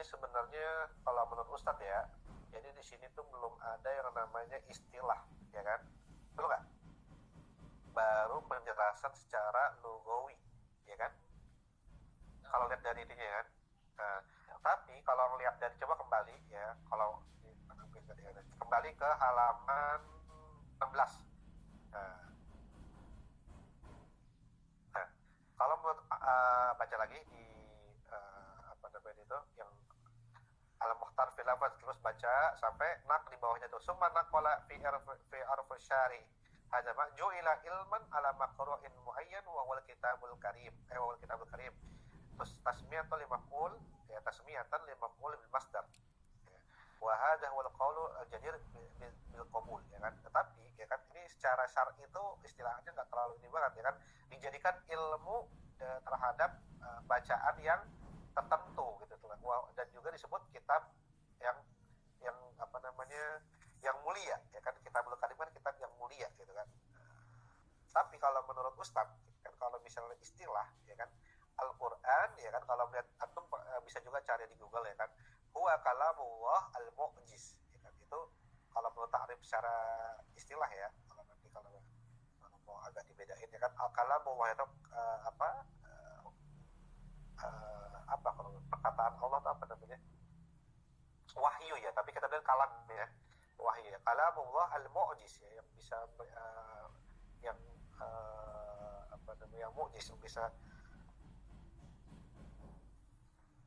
sebenarnya kalau menurut Ustadz ya, jadi di sini tuh belum ada yang namanya istilah, ya kan? Belum nggak? Baru penjelasan secara lugawi, ya kan? Kalau lihat dari ininya kan. Nah, tapi kalau lihat dari coba kembali ya, kalau kembali ke halaman 16. Nah, nah kalau menurut baca lagi di apa namanya itu yang Al-Mukhtar fil Lafaz, terus baca sampai nak di bawahnya tuh summa naqala fi arf syari hadza ma ju'ila ilman ala maqru'in muayyan wa wal kitabul karim wa wal kitabul karim, terus tasmiyatan li maf'ul ya, tasmiyatan li maf'ul bil masdar ya. Wa hadza huwal qaulu jadir bil qabul, ya kan. Tetapi ya kan ini secara syar'i itu istilahnya enggak terlalu ini banget, ya kan, dijadikan ilmu terhadap bacaan yang tertentu gitu tuh kan. Dan juga disebut kitab yang apa namanya, yang mulia, ya kan. Kitabul Karim kan kitab yang mulia gitu kan. Tapi kalau menurut Ustaz kan, kalau misalnya istilah ya kan, Al-Qur'an ya kan, kalau melihat antum bisa juga cari di Google ya kan, huwa kalamullah al-mu'jiz ya kan. Itu kalau menurut ta'rif secara istilah ya, kalau nanti kalau mau agak dibedain ya kan, al-kalamullah itu apa kalau perkataan Allah itu apa namanya, wahyu ya, tapi kita bilang kalam ya, wahyu ya, kalamullah al-mu'jiz ya, yang bisa yang apa namanya, yang mu'jiz, yang bisa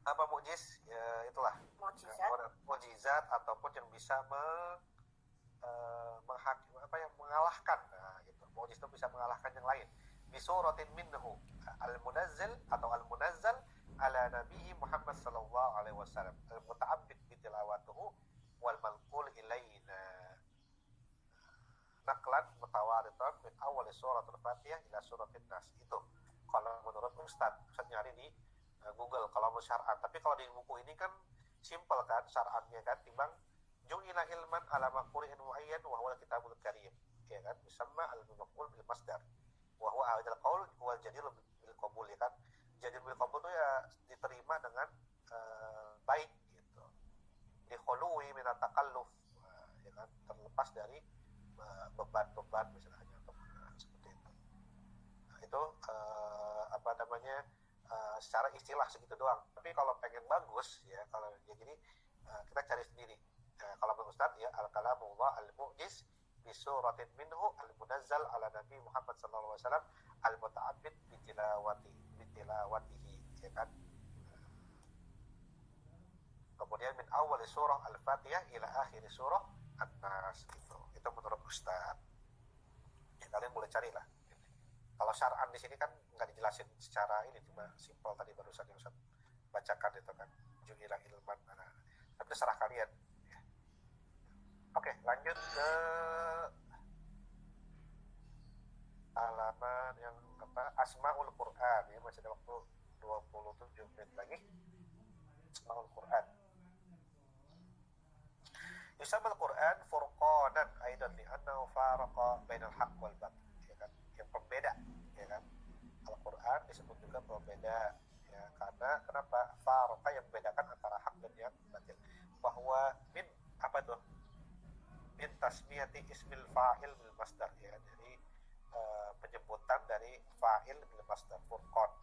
apa mu'jiz ya, itulah mukjizat ataupun yang bisa mengalahkan, nah gitu, mu'jiz itu bisa mengalahkan yang lain. Bisuratin minhu al-munazzal atau al-munazzal ala Nabi Muhammad sallallahu alaihi wasallam al-muta'abbid bitilawatuhu wal manqul ilaina naqlan mutawaritan min awal suratul Fatihah ila suratin Nas. Itu kalau menurut Ustaz nyari di Google kalau mau syar'an. Tapi kalau di buku ini kan simple kan syar'annya kan, timbang ju'ila ilman ala maqru'in muayyan wa huwa kitabul karim, ya kan, bisamma al-maf'ul bil masdar wa huwa al qaul wal jadir bil qabul, ya kan. Jadir bil qabul itu ya diterima dengan baik gitu, di khuluwi min takalluf, ya kan, terlepas dari beban-beban misalnya untuk seperti itu. Nah, itu apa namanya, secara istilah segitu doang. Tapi kalau pengen bagus ya, kalau ya jadi kita cari sendiri. Kalau menurut Ustaz ya, al-kalamullah al-mu'jiz bi suratin minhu al-munazzal ala Nabi Muhammad sallallahu alaihi wasallam al-muta'abbid bitilawatihi, ya kan. Kemudian min awal surah Al-Fatihah ila akhir surah An-Nas, gitu. Itu menurut Ustaz. Ya kalian boleh carilah. Kalau syar'an di sini kan nggak dijelasin secara ini, cuma simpel tadi barusan yang Ustaz bacakan itu kan, ju'ila ilman. Nah, tapi terserah kalian. Ya. Oke, lanjut ke halaman yang Asmaul Quran ya, masih ada waktu 27 menit lagi. Asmaul Quran. Yusamal Quran furqanan aidan li'annahu faraqa bainal haqq wal batil, ya kan, yang pembeda, ya kan. Al-Quran disebut juga pembeda ya, karena kenapa? Faraqa, yang membedakan antara hak dan yang batil. Bahwa min apa tuh? Min tasmiyati ismil fa'il bil masdar, ya, dari penyebutan dari fa'il bil masdar furqan.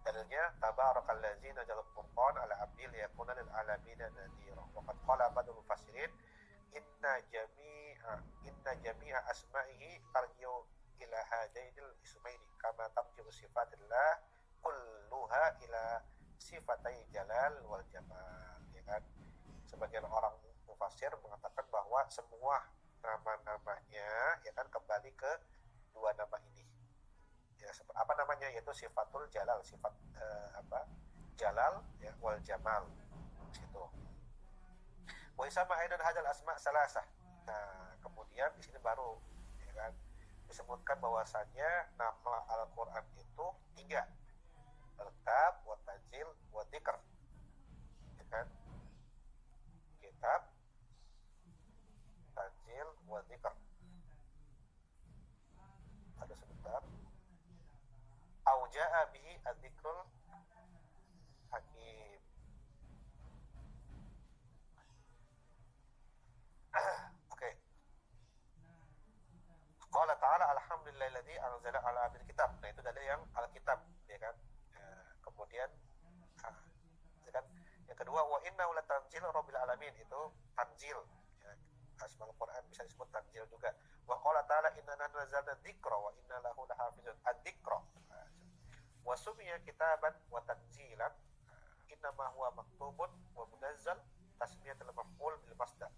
Dalilnya tabarakallazi nazala al-furqan ala abdil yakuna lil alamin nadhira. Wa qad qala badul mufassirin inna jami'a asma'ihi tarji'u ila hadainil ismaini kama tarji'u sifatillah kulluha ila sifatai jalal wal jamal, ya kan. Sebagian orang mufassir mengatakan bahwa semua nama-namanya ya kan kembali ke dua nama ini. Ya, apa namanya, yaitu sifatul jalal, sifat jalal ya, wal jamal situ. Wa isama aidan hadzal asma salasah. Nah, kemudian di sini baru ya kan disebutkan bahwasannya nama Al-Qur'an itu 3. Kitab, wa tanzil, wa dzikr. Ya kan? Kitab, tanzil, wa dzikr. Ada sebentar. Auja'a bihi adzikrul hakim. anzala ala abdil kitab. Nah itu dalil yang alkitab, ya kan. Kemudian ya kan, yang kedua wa innahu latanzil rabbil alamin, itu tanzil ya. Asmaul Quran bisa disebut tanzil juga. Wa qala ta'ala inna nazzalna dzikra wa inna lahu lahafizun. Ad-dzikra wa sumiya kitaban wa tanzilan inna ma huwa maktubun wa munazzal tasmiyatul maf'ul bil masdar.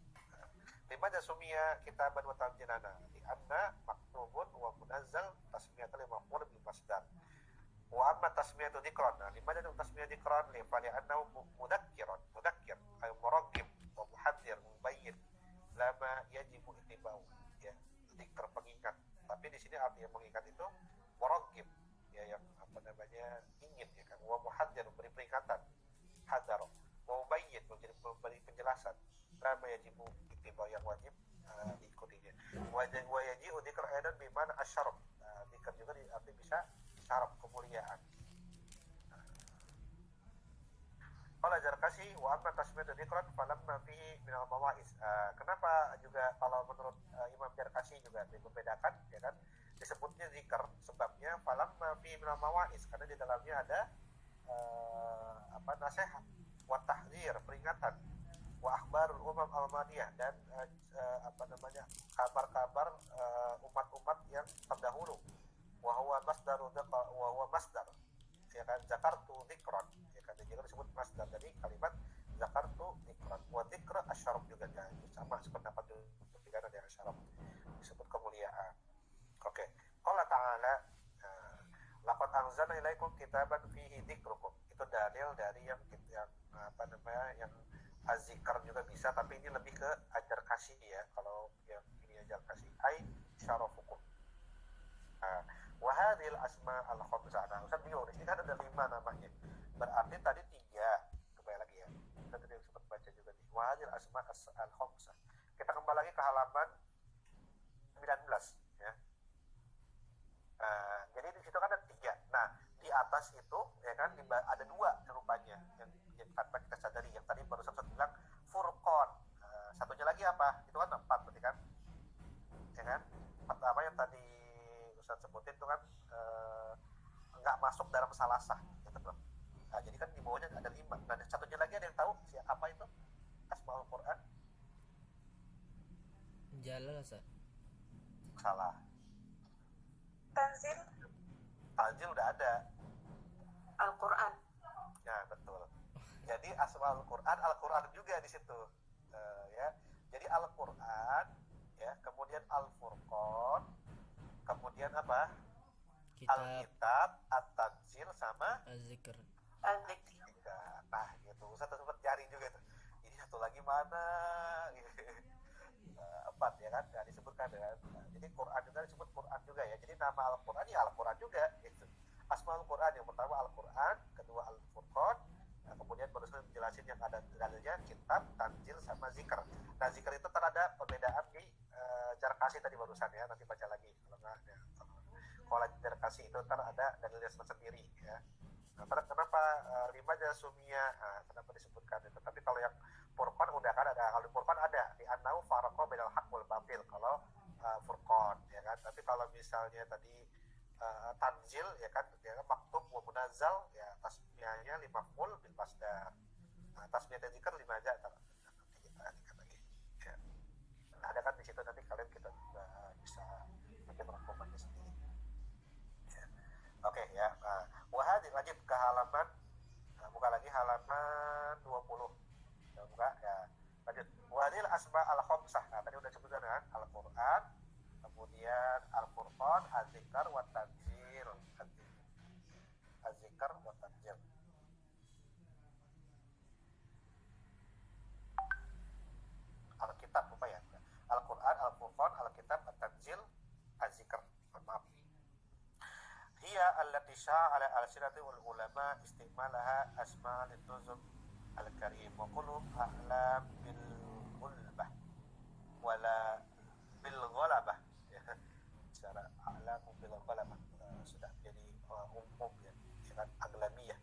Limadha sumiya kitaban wa tanzilana li anna maktubun wa munazzal tasmiyatul maf'ul bil masdar. Wa amma tasmiyatu dzikran, limadha tasmiyatu dzikran li fa li'annahu mudakkir ay muraqqib wa muhaddzir mubayyin lama yajibu ittiba'u, ya, dzikr pengingat. Tapi di sini arti yang mengingat itu muraqqib, ya, yang apa namanya ingin, ya kan. Wa muhaddzir memberi peringatan, hadzar, wa mubayyin memberi penjelasan, lama yajibu ittiba'u yang wajib diikutinya. Wa yaji'u dzikr aidan bi mana asyaraf, dzikr juga arti bisa syaraf, kemuliaan. Qala Zarkasi wa amma tasmiyatu dzikran falamma fihi minal mawaiz. Kenapa juga kalau menurut Imam Zarkasi juga dibedakan, ya kan, disebutnya zikr, sebabnya falamma fihi minal mawaiz, karena di dalamnya ada nasihat, wa tahdzir, peringatan, wa akhbarul umam al-madiyah, dan kabar-kabar umat-umat yang terdahulu. Wa huwa masdar, ya kan, zakartu dzikran, ya kan, juga disebut masdar dari kalimat zakartu dzikran. Wa dzikra asyaraf juga, kan, sama sependapat juga ada asyaraf, disebut kemuliaan. Oke. Qala ta'ala laqad anzalna ilaikum kitaban fihi dzikrukum. Itu dalil dari yang yang azikr juga bisa, tapi ini lebih ke ajar kasih, ya. Kalau yang ini ajar kasih ai syarafukum. Wa hadhil asma al-khamsah. Nah, Ustaz bingung, di sini kan ada 5 namanya. Berarti tadi 3. Kembali lagi, ya. Kita tadi sempat baca juga nih. Wa hadhil asma al-khamsah. Kita kembali lagi ke halaman 19, ya. Jadi di situ kan ada 3. Nah, di atas itu, ya kan, ada 2 rupanya yang tanpa kita sadari. Yang tadi baru Ustaz bilang Furqan. Satunya lagi apa? Itu kan 4 berarti kan? Ya kan? Pertama yang tadi Ustaz sebutin itu kan nggak masuk dalam salasah, gitu loh. Nah, jadi kan di bawahnya ada 5. Nah, satunya lagi ada yang tahu apa itu Asmaul Quran? Jalal, Ustaz. Salah. Tanzil. Tanzil udah ada. Al-Quran. Ya, betul. Jadi Asmaul Quran, Al-Quran juga di situ, ya. Jadi Al-Quran, ya, kemudian Al-Furqan, kemudian apa? Alkitab, At-Tanzil, sama Az-Zikr. Nah, gitu. Ustaz sempat cari juga tuh. Ini satu lagi mana? 4, ya kan? Nggak disebutkan, ya. Nah, jadi Quran juga disebut Quran juga, ya. Jadi nama Al-Quran ya Al-Quran juga, gitu. Asmaul Quran yang pertama Al-Quran, kedua Al-Furqan, nah, kemudian barusan menjelasin yang ada dalilnya kitab, tanzil, sama zikr. Nah, zikr itu terada perbedaan di Zarkasi tadi barusan, ya. Nanti baca lagi kalau nggak ada. Kalau Zarkasi itu ada dalilnya sendiri, ya. Nah, kenapa 5 jasumia? Kenapa disebutkan itu? Tapi kalau yang Furqan udah kan ada. Kalau di Furqan ada di annau faraqo bainal haqq wal batil. Kalau Furqan, ya kan. Tapi kalau misalnya tadi tanzil, ya kan, maktub wa munazzal, ya, tasmiyahnya 5 maf'ul bil masdar. Nah, tasmiyah dan zikr 5 aja, nanti kita ingat lagi, ya. Nah, ada kan di situ, nanti kalian kita juga bisa bikin rangkumannya sendiri, ya. Oke, ya. Wahadi lanjut ke halaman, buka lagi halaman 20. Buka, ya. Lanjut. Wahadil asma al-khamsah. Nah, tadi udah sebutkan kan, Al-Quran, kemudian Al-Furqan, Az-Zikr, wa Tanzil. Az-Zikr wa Tanzil. Al-Kitab, lupa, ya. Al-Quran, Al-Furqan, Al-Kitab, At-Tanzil, Az-Zikr. Maaf. Hiya allati sya'ala al-sirati wal ulama istimalaha asma lituzum al-karim wa qulub a'lam bil ulbah wala bil ghalabah, ya. Secara a'lam bil ghalabah sudah jadi umum, ya, kan, aglamiyah.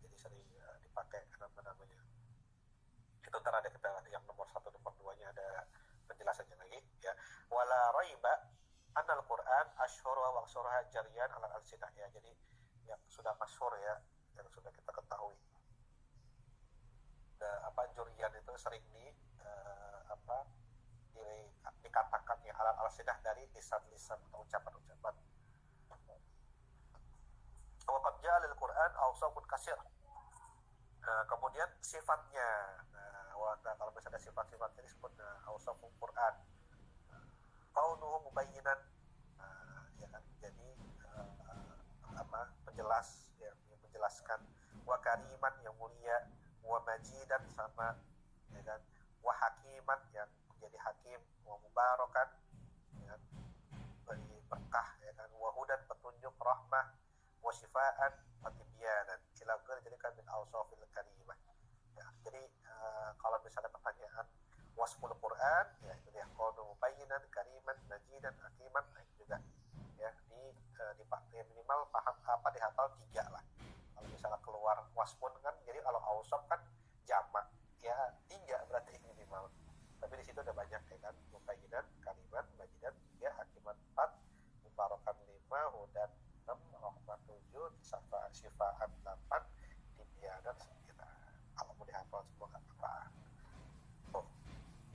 Jadi sering dipakai nama-namanya. Itu ntar ada kita yang nomor 1, nomor 2-nya ada penjelasannya lagi, ya. Wala raiba anal Quran al-ashhur wa waqsurha jariyan ala al-sinah ya. Jadi yang sudah masyhur ya, yang sudah kita ketahui. Jurian itu sering dikatakan ya ala al-sinah dari lisan-lisan atau ucapan-ucapan. Wa qad ja'a lil Qur'an awsafun katsir. Kemudian sifatnya. Kalau misalnya sifat-sifatnya disebut awsaful Qur'an. Kaunuhu mubayyinan, ya kan, jadi penjelas ya, yang menjelaskan, wa kariman yang mulia, wa majidan sama ya kan, wa hakiman yang menjadi hakim, wa mubarakan ya, beri berkah ya kan, wa hudan petunjuk, rahmah, wa syifaan, wa tibyanan. Ila jadi kan min awsafil karimah. Ya, jadi kalau misalnya pertanyaan wasful Quran, ya itu dia, qawnu mubayyinan, kariman, majidan, hakiman, nah itu juga ya minimal paham dihafal 3 lah. Kalau misalnya keluar wasfun kan, jadi kalau awsaf kan jamak ya 3 berarti minimal. Tapi di situ ada banyak ya kan, mubayyinan, kariman, majidan 3, hakiman 4, mubarakan 5, hudan 6, rahmat 7, syifaan 8, tibyanan 9. Kalau mau dihafal semua nggak apa-apa.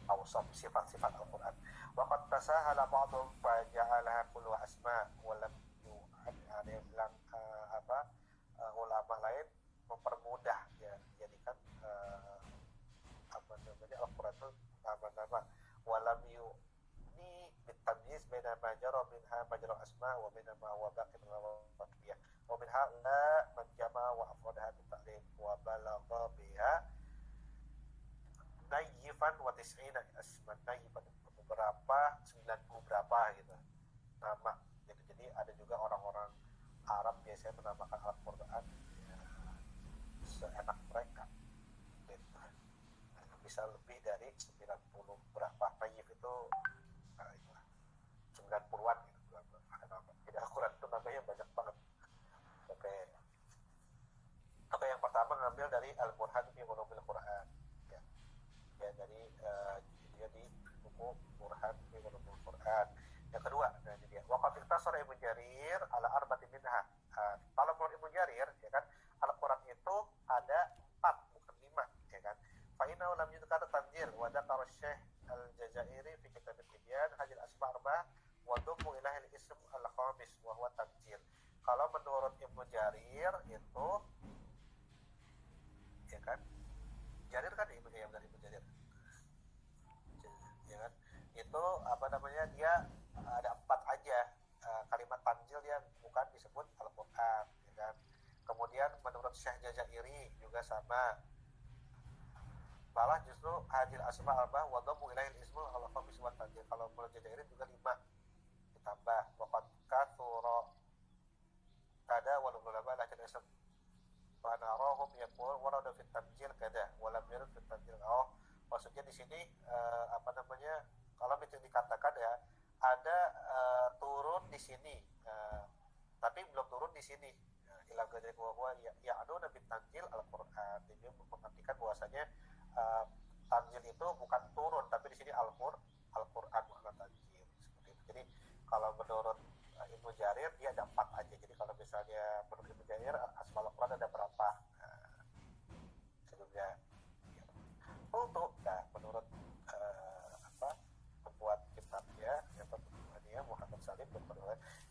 Awsaf sifat-sifat Al-Quran. Waqad tasahala ba'dhum faja'alaha kullu asma wa lam yu'ad. Ada yang bilang ulama lain mempermudah ya, jadikan Al-Quran itu nama-nama wa lam yu'ni bitamyiz baina ma jara minha majra asma wa baina ma huwa baqin wa baqiyah wa minha la man jama wa afradaha bi ta'lim wa balagha biha nayyifan wa tis'ina asman. Nayyifan beberapa, 90 berapa gitu nama gitu. Jadi ada juga orang-orang Arab biasanya menamakan Al-Quran ya, seenak mereka gitu. Bisa lebih dari 90 berapa. Nayyif itu itulah 90-an gitu. Jadi Al-Quran itu namanya banyak banget. Oke, yang pertama ngambil dari Al-Burhan fi Ulumil Quran ya, dari dia di buku Burhan fi Ulumil Quran. Yang kedua, nah ini dia, wa qad ikhtasara Ibnu Jarir ala arba'in minha. Kalau menurut Ibnu Jarir ya kan, Al-Quran itu ada 4 bukan 5 ya kan. Fa inna lam yudkar tanzil wa dzakara Syekh Al-Jazairi fi kitab Tibyan hadil asma' arba'ah wa dhamu ilahil ism al-khamis wa huwa tanzil. Kalau menurut Ibnu Jarir itu ya kan, Jarir kan Ibnu Jarir dari Ibnu Jarir ya kan, itu dia ada 4 aja kalimat tanzil yang bukan disebut Al-Quran ya kan. Kemudian menurut Syekh Jazairi juga sama, malah justru hadil asma albah wa dhamu ilahil ismul al-khamis wa tanzil. Kalau menurut Jazairi juga 5 ditambah waqad katsura kada wal ulama la tanasab wa narahum yaqul warada fit tanzil kada wa lam yurid fit tanzil. Maksudnya di sini kalau itu dikatakan ya ada turun di sini tapi belum turun di sini. Ila gadri wa ya anu nabi tanzil Al-Qur'an. Dia mengartikan bahwasanya tanzil itu bukan turun, tapi di sini Al-Qur'an makna tanzil seperti itu. Jadi kalau menurut Ibnu Jarir dia ada 4 aja. Jadi kalau misalnya menurut Ibnu Jarir asmaul Qur'an ada berapa? Sebelumnya untuk menurut pembuat kitabnya Muhammad Salim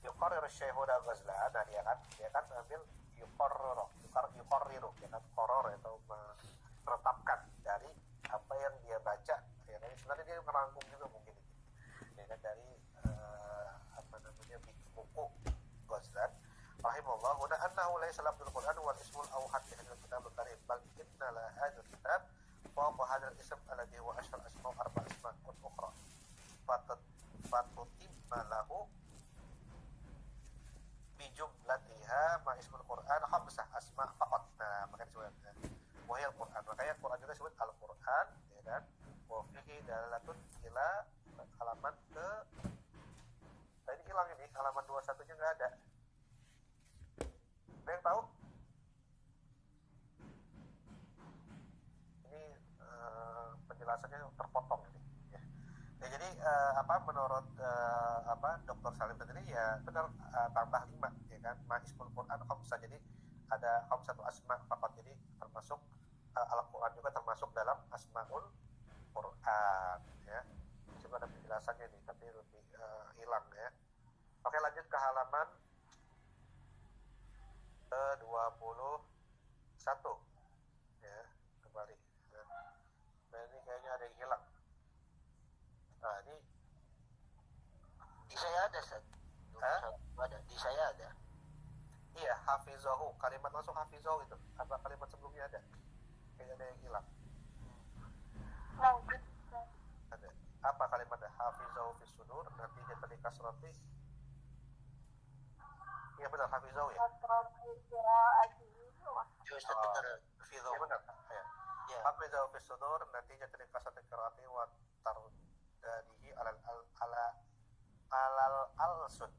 yuqarrir Syaikhul Ghazlan. Nah dia kan ambil yuqarriru ya kan, qaror atau menetapkan dari apa yang dia baca ya kan. Sebenarnya dia merangkum juga mungkin ya kan dari buku Ghazlan rahimahullah wa annahu laysa labdul Qur'an wal ismul awhad min al-kitab al-karim bal inna la hadha al-kitab wa hadha al-ism alladhi huwa ashhar asma' arba' asma' ukhra fatutimma lahu bi jumlatiha ma ismul Qur'an khamsah asma' faqat. Nah makanya disebutkan wahai Al-Quran, makanya Quran juga disebut Al-Quran ya kan. Wa fihi dalalatun ila halaman ke ini hilang, ini halaman 21 nya nggak ada. Ada yang tahu? Ini penjelasannya terpotong ini ya. Jadi menurut Dr. Salim sendiri ya benar, tambah 5 ya kan, ma ismul Quran khamsah, jadi ada khamsatu asma faqat, jadi termasuk Al-Quran juga termasuk dalam asmaul Quran ya. Coba ada penjelasannya nih tapi lebih hilang ya. Oke, lanjut ke halaman ke 21 ya, kembali ya. Nah ini kayaknya ada yang hilang. Nah ini Di saya ada, Ustaz. Ada. Di saya ada. iya, hafizahu, kalimat langsung hafizahu itu, apa kalimat sebelumnya ada? Kayaknya ada yang hilang. Lanjut. Ada. Apa kalimatnya? Hafizahu fis sudur, nanti dia tadi kasrati. Iya benar, hafizahu ya. Ya, Ustaz benar. Iya benar. Ya. Ya. Hafizahu fis sudur, nanti dia tadi kasrati qiraati wa tardadihi alal alsun.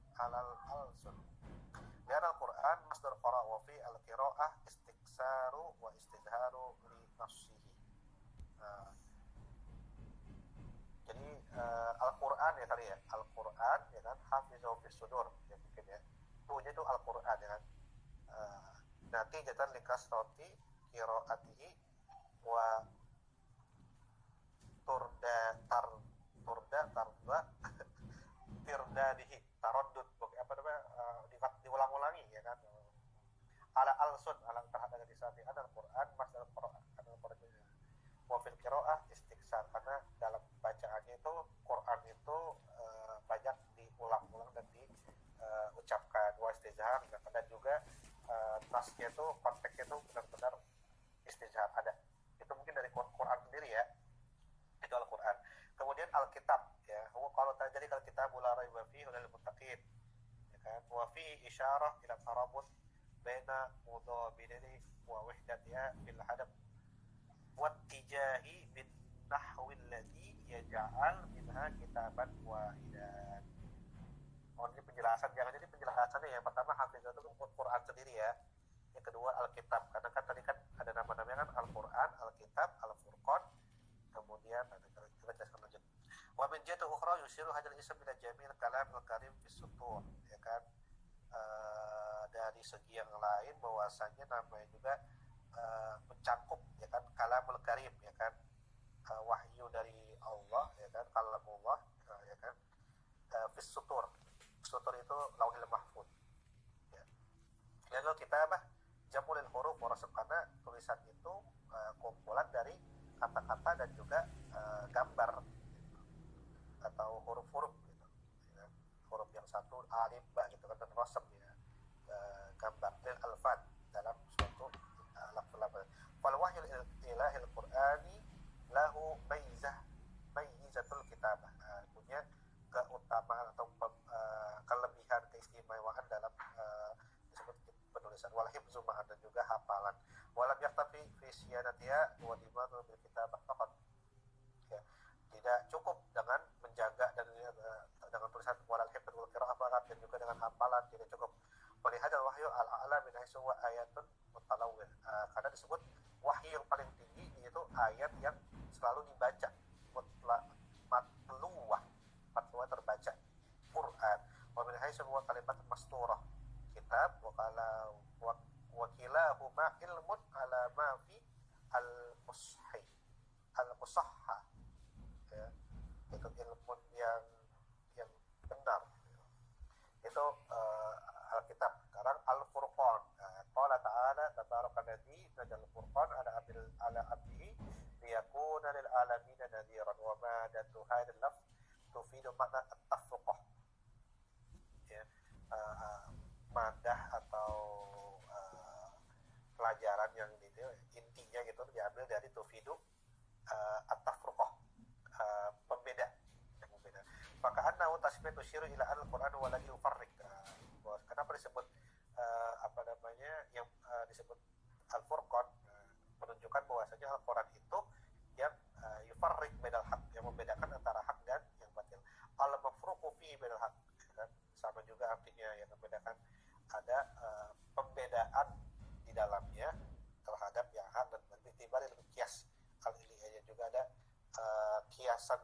Dan Al-Quran masdar qara wa fi al-qiraah istiksaru wa istizharu li nafsihi. Jadi Al-Quran ya tadi ya, Al-Quran ya kan, hafizahu fis sudur ya mungkin ya, bunyi itu Al-Quran ya kan. Nanti jatan likas roti qiraatihi wa tarda tirdadihi taraddud, apa namanya, diulang-ulangi ya kan, ala alsun, ala terhadap disati Al-Quran masdar Quran Al-Quran wa fil qiraah istiksar, karena dalam bacaannya itu Quran itu banyak diulang-ulang dan diucapkan, wa istizhar, dan juga nasnya itu, konteksnya itu benar-benar istizhar ada. Itu mungkin dari Quran sendiri ya, itu Al-Quran. Kemudian Alkitab ya, kalau terjadi kalau kita la raiba fihi hudal muttaqin ya kan, wa fihi isyarah ila tarabut baina mudhabini wa wahdatiha fil hadab wa tijahi bin nahwi alladhi yaj'al minha kitaban wahidan. Oh, ini penjelasan, jangan jadi penjelasannya yang pertama hafizah itu Quran sendiri ya, yang kedua Alkitab, karena kan tadi kan ada nama-namanya kan, Al-Quran, Alkitab, Al-Furqan, kemudian ada kita jelaskan lanjut. Wa min jihati ukhra yusiru hadzal ism ila jamil kalam al-karim fi sutur ya kan. Dari segi yang lain bahwasanya namanya juga mencakup ya kan, kalamul karim ya kan, wahyu dari Allah ya kan, kalamullah ya kan, fi sutur. Sutur itu lauhil mahfuz ya. Lalu kita jamul huruf wa rasm, karena tulisan itu kumpulan dari kata-kata dan juga gambar gitu, atau huruf-huruf gitu ya. Huruf yang satu alif ba gitu kan, dan rasm ya, gambar lil alfat dalam suatu lafaz. Fal wahyul ilahil qur'ani lahu maizatul kitabah, punya keutamaan atau kelebihan, keistimewaan dalam disebut penulisan, wal hifzu ma'an, dan juga hafalan, walam yaktafi fi siyanatiha wa dimanu bil kitabah faqat ya, tidak cukup dengan menjaga dan dengan tulisan walal hifz wal qiraah faqat, dan juga dengan hafalan tidak cukup. Walihadzal wahyu al-a'la min haitsu wa ayatun mutalawwir, karena disebut wahyu yang paling tinggi yaitu ayat yang selalu dibaca, matluwah terbaca Quran. Wa min haitsu wa kalimat masturah kitab wa kilahuma ilmun ala ma fi al-musahha ya, itu ilmu yang benar itu Alkitab. Sekarang Al-Furqan, qala ta'ala tabarakalladzi nazzala al-furqan ala abdihi liyakuna lil alamin nadhiran, wa ma datu hadzal lafz tufidu makna at-tafaqquh ya, madah atau pelajaran yang itu intinya gitu diambil dari tufidu at-tafruqah, pembeda. Maka annahu tasbih tusyiru ila al-Quran wa la yufarriq. Kenapa disebut yang disebut Al-Furqan, menunjukkan bahwasanya Al-Quran itu yang yufarriq bainal haq, yang membedakan antara hak dan yang batil. Al-mafruqu fi bainal haq kan, sama juga artinya yang membedakan, ada pembedaan di dalamnya terhadap yang hak dan batil. Tiba dari kias kali ini juga ada kiasan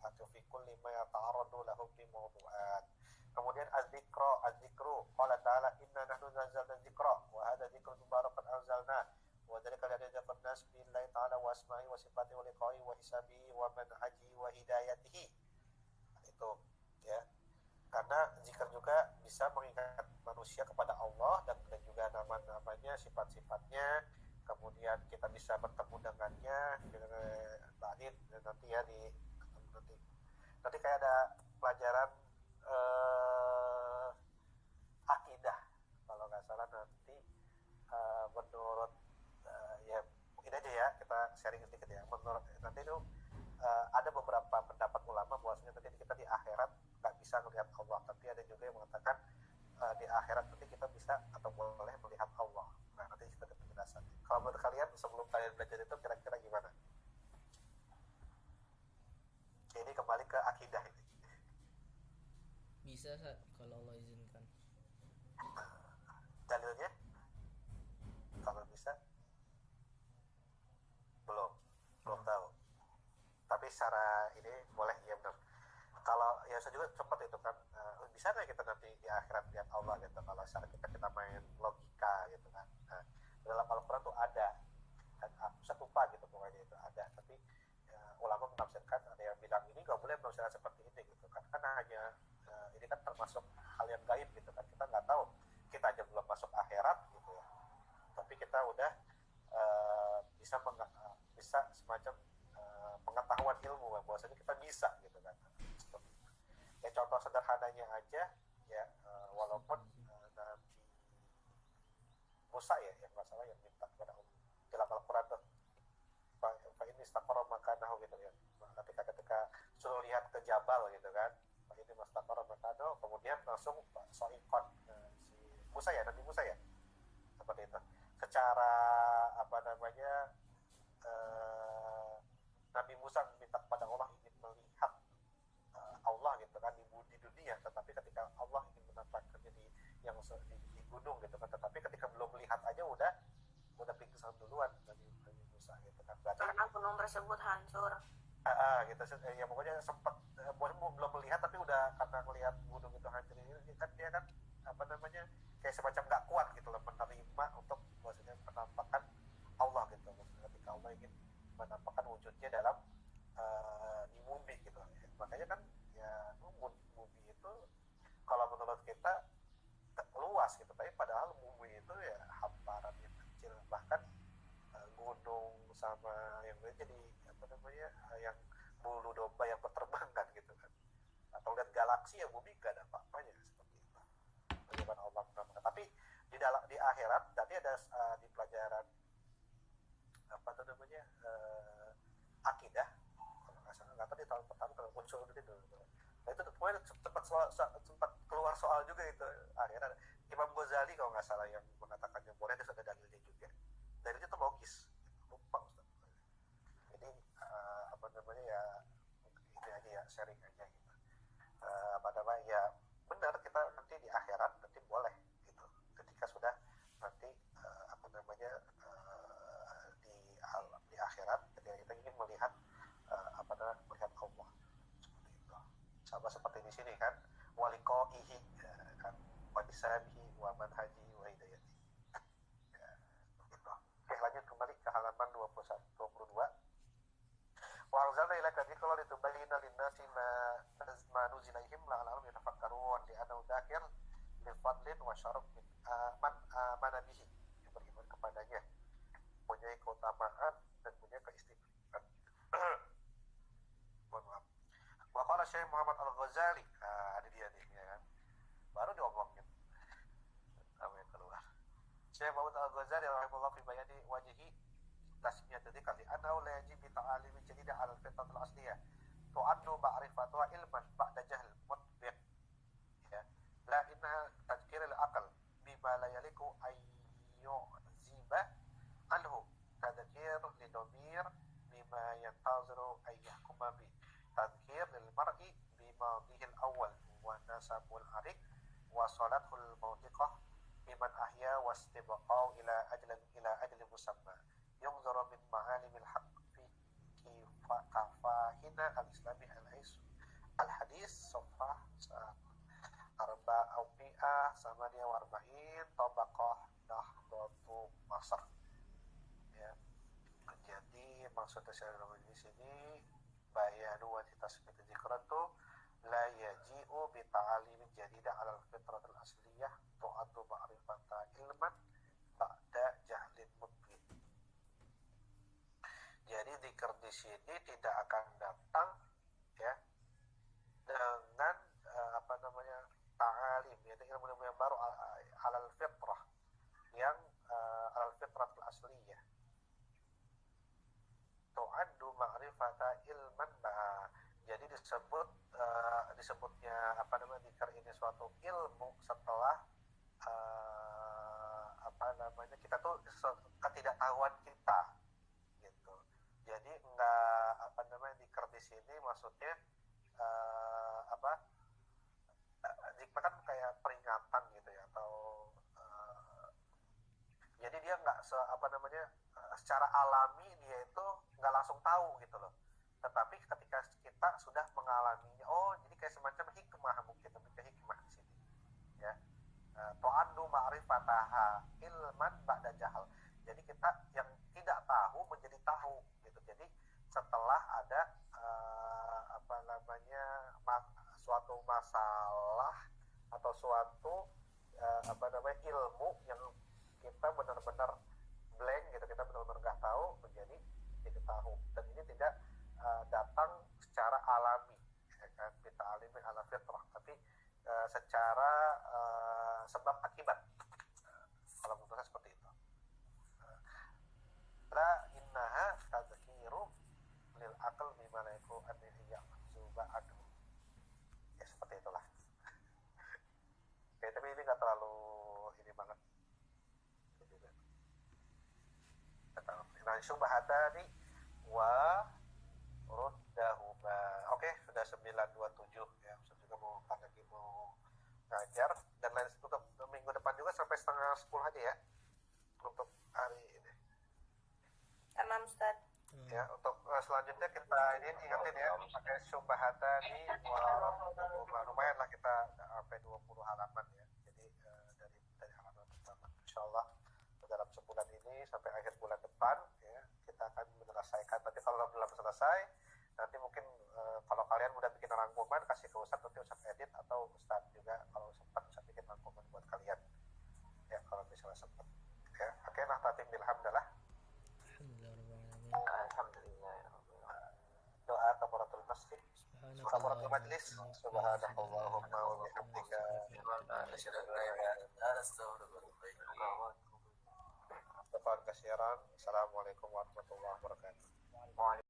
haqqi fi kulli ma yata'arradu lahu bi mawdu'at. Kemudian az-zikru qala ta'ala inna nahnu nazzalna dzikra wa hadha dzikrun mubarakun anzalna wa dzalika liyadzakara an-nas billahi ta'ala wa asma'i wa sifatihi wa liqa'i wa hisabihi wa manhajihi wa hidayatihi. Itu ya. Karena zikir juga bisa mengingat manusia kepada Allah dan juga nama-namanya, sifat-sifatnya. Kemudian kita bisa bertemu dengannya ba'id nanti ya nanti kayak ada pelajaran akidah kalau nggak salah nanti menurut ya ini aja ya kita sharing sedikit ya. Menurut nanti itu ada beberapa pendapat ulama bahwasanya nanti kita di akhirat nggak bisa melihat Allah, tapi ada juga yang mengatakan di akhirat nanti kita bisa atau boleh melihat Allah. Nah nanti kita ada penjelasan. Kalau menurut kalian sebelum kalian belajar itu kira-kira gimana? Jadi kembali ke akidah ini. Bisa kalau Allah izinkan. Dalilnya? Kalau bisa? Belum tahu. Tapi secara ini boleh, iya benar. Kalau ya saya juga sempat itu kan bisa nggak kita nanti di akhirat lihat Allah gitu kalau secara kita main logika gitu kan. Nah, dalam Al-Quran tuh ada kan, saya lupa gitu pokoknya itu ada, tapi ulama menafsirkan ada yang bilang ini nggak boleh menafsirkan seperti ini gitu kan, hanya ini kan termasuk hal yang gaib gitu kan, kita nggak tahu, kita aja belum masuk akhirat gitu ya, tapi kita udah bisa semacam pengetahuan ilmu bahwasanya kita bisa gitu kan. Ya contoh sederhananya aja ya, walaupun Nabi Musa ya yang nggak salah yang minta kepada Allah dalam Al-Quran tuh fa ini istaqara makanahu gitu ya, ketika suruh lihat ke jabal gitu kan, fa ini istaqara makanahu, kemudian langsung soikon si Musa ya, Nabi Musa ya seperti itu. Secara apa namanya Nabi Musa minta kepada Allah ingin melihat Allah gitu kan di dunia, tetapi ketika Allah ingin menampakkannya di gunung gitu kan, tetapi ketika belum melihat aja udah pingsan duluan Nabi Musa gitu kan. Berarti karena gunung tersebut hancur. Gitu ya, pokoknya sempat belum melihat tapi udah karena melihat gunung itu hancur ini kan dia kan apa namanya kayak semacam nggak kuat gitu loh menerima untuk maksudnya penampakan Allah gitu, ketika Allah ingin menampakkan wujudnya dalam di bumi gitu ya. Makanya kan ya bumi itu kalau menurut kita luas gitu, tapi padahal bumi itu ya hamparan yang kecil, bahkan gunung sama yang lain jadi apa namanya yang bulu domba yang berterbangan gitu kan, atau lihat galaksi ya bumi gak ada apa-apanya seperti itu. Bagaimana Allah menampakkan, tapi di akhirat tadi ada di pelajaran apa namanya akidah kalau nggak salah, nggak tahu di tahun pertama kalau muncul gitu. Nah itu pokoknya sempat keluar soal juga itu akhirnya Imam Ghazali kalau nggak salah yang mengatakan yang boleh, ada dalilnya juga, dalilnya itu logis, lupa Ustaz. Jadi apa namanya ya ini aja ya, sharing aja gitu. Apa namanya ya benar, kita nanti di akhirat nanti boleh gitu ketika sudah nanti apa namanya di akhirat ketika kita ingin melihat apa namanya melihat Allah seperti itu, sama seperti di sini kan waliqaihi kan wadisabihi wa manhaji wa hidayati ya, gitu. Oke, lanjut kembali ke halaman 22. Wa anzalna ilaika dzikra litubayyana lin-nasi ma nuzila ilaihim la'allahum yatafakkarun li annahu dzakir li fadlin wa syaraf man amana bihi, yang beriman kepadanya punya keutamaan dan punya keistimewaan. Mohon maaf. Wa qala Syekh Muhammad Al-Ghazali, ada dia nih ya kan, baru diomongin apa yang keluar. Syekh Muhammad Al-Ghazali rahimahullah fi bayani wajhi tasmiyat dzikr li annahu la yajib bi ta'alim jadida 'ala al-fitrat al-asliyah tu'addu ma'rifatuha ilman ba'da jahl mutbiq ya la inna tadhkir al-aql bima la yaliku ayyuziba anhu tadhkir li dhamir bima yantaziru ayyahkuma bi tadhkir lil mar'i bima bihi al-awwal wa nasabul arik wa salatul mawtiqah biman ahya wastibqa'u ila ajli musamma yunzaru min ma'alimil haqq fi kafahin al-bina al-islami al-hadis sofah arba'ah mi'ah samania warba'in tabaqah nahdlatul masar. Ya. Jadi maksudnya saya di sini bayanu wa tasbit dzikran tuh la yaji'u bi ta'alimin jadida 'ala al-fitratil asliyah tu'addu ma'rifata ilman ba'da jahlin mubin. Jadi dzikir di sini tidak akan datang ya dengan ta'alim, yaitu ilmu-ilmu yang baru alal fitrah yang alal fitratul asliyah. Tu'addu ma'rifata ilman jadi disebutnya dzikir ini suatu ilmu setelah kita tuh ketidaktahuan kita gitu. Jadi enggak dzikir di sini maksudnya dzikir kan kayak peringatan gitu ya, atau jadi dia nggak secara alami dia itu nggak langsung tahu gitu loh, tetapi ketika kita sudah mengalaminya, oh jadi kayak semacam hikmah, mungkin lebih ke hikmah di sini ya. Tu'addu ma'rifataha ilman ba'da jahal, jadi kita yang tidak tahu menjadi tahu gitu. Jadi setelah ada suatu masalah atau suatu ilmu yang kita benar-benar blank gitu, kita benar-benar nggak tahu menjadi tahu, dan ini tidak datang secara alami ya kan, kita alimi ala fitrah, tapi secara sebab akibat. Kalau menurut saya seperti itu. La innaha tadhkiru lil aql bima la yakun an ya'zuba anhu. Ya seperti itulah. Oke, tapi ini nggak terlalu ini banget. Nah, syubhatani wa ruddahuma. Oke, sudah 9:27 ya. Saya juga mau lagi mau ngajar, dan lain untuk minggu depan juga sampai 9:30 aja ya untuk hari ini. Tamam, Ustaz. Ya, untuk selanjutnya kita ini ingatin ya, pakai syubhatani wa ruddahuma. Lumayan lah kita sampai 20 halaman ya. Jadi dari halaman pertama. Insyaallah dalam sebulan ini sampai akhir bulan depan ya kita akan menyelesaikan. Tapi kalau belum selesai, nanti mungkin kalau kalian udah bikin rangkuman kasih ke Ustadz, nanti Ustadz edit, atau Ustadz juga kalau sempat Ustadz bikin rangkuman buat kalian ya kalau misalnya sempat ya. Oke, nah tatim bilhamdalah. Alhamdulillah. Doa kafaratul masjid, kafaratul majlis. Subhanallahumma wa bihamdika Asyhadu an la ilaha illa anta astaghfiruka wa atubu ilaik. Assalamualaikum warahmatullahi wabarakatuh.